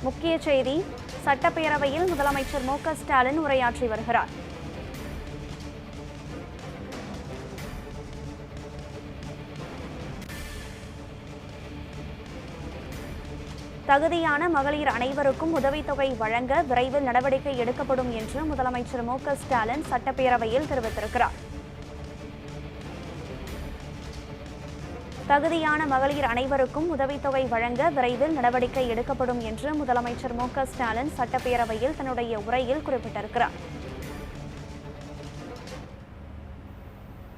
முக்கிய செய்தி, சட்டப்பேரவையில் முதலமைச்சர் மு.க. ஸ்டாலின் உரையாற்றி வருகிறார். தகுதியான மகளிர் அனைவருக்கும் உதவித்தொகை வழங்க விரைவில் நடவடிக்கை எடுக்கப்படும் என்று முதலமைச்சர் மு.க. ஸ்டாலின் சட்டப்பேரவையில் தெரிவித்திருக்கிறார். தகுதியான மகளிர் அனைவருக்கும் உதவித்தொகை வழங்க விரைவில் நடவடிக்கை எடுக்கப்படும் என்று முதலமைச்சர் மு.க. ஸ்டாலின் சட்டப்பேரவையில் தன்னுடைய உரையில் குறிப்பிட்டிருக்கிறார்.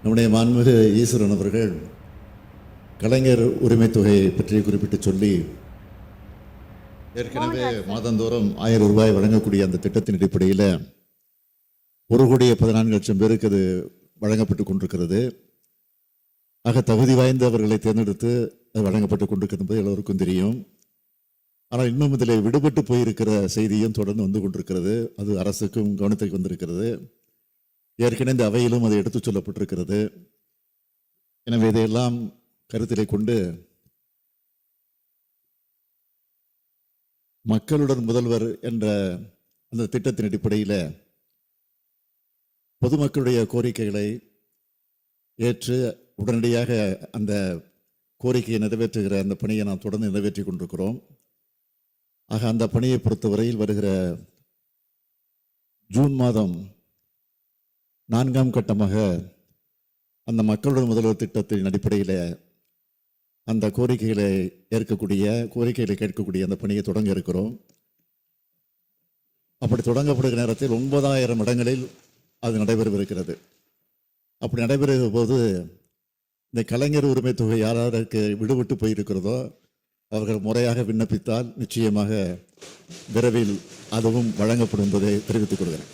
நம்முடைய மாண்புமிகு ஈஸ்வரன் அவர்கள் கலைஞர் உரிமை தொகையை பற்றி குறிப்பிட்டு சொல்லி ஏற்கனவே மாதந்தோறும் 1000 ரூபாய் வழங்கக்கூடிய அந்த திட்டத்தின் அடிப்படையில் 1,14,00,000 பேருக்கு அது வழங்கப்பட்டு கொண்டிருக்கிறது. ஆக தகுதி வாய்ந்தவர்களை தேர்ந்தெடுத்து அது வழங்கப்பட்டு கொண்டிருக்கிறது என்பது எல்லோருக்கும் தெரியும். ஆனால் இன்னும் இதில் விடுபட்டு போயிருக்கிற செய்தியும் தொடர்ந்து வந்து கொண்டிருக்கிறது. அது அரசுக்கும் கவனத்துக்கு வந்திருக்கிறது. ஏற்கனவே இந்த அவையிலும் அது எடுத்துச் சொல்லப்பட்டிருக்கிறது. எனவே இதையெல்லாம் கருத்திலே கொண்டு மக்களுடன் முதல்வர் என்ற அந்த திட்டத்தின் அடிப்படையில் பொதுமக்களுடைய கோரிக்கைகளை ஏற்று உடனடியாக அந்த கோரிக்கையை நிறைவேற்றுகிற அந்த பணியை நாம் தொடர்ந்து நிறைவேற்றி கொண்டிருக்கிறோம். ஆக அந்த பணியை பொறுத்தவரையில் வருகிற ஜூன் மாதம் 4ஆம் கட்டமாக அந்த மக்களுடன் முதல்வர் திட்டத்தின் அடிப்படையில் அந்த கோரிக்கைகளை கேட்கக்கூடிய அந்த பணியை தொடங்க இருக்கிறோம். அப்படி தொடங்கப்படுகிற நேரத்தில் 9,000 இடங்களில் அது நடைபெறவிருக்கிறது. அப்படி நடைபெறுகிற போது இந்த கலைஞர் உரிமை தொகை யாருக்கு விடுபட்டு போயிருக்கிறதோ அவர்கள் முறையாக விண்ணப்பித்தால் நிச்சயமாக விரைவில் அதுவும் வழங்கப்படும் என்பதை தெரிவித்துக் கொள்கிறேன்.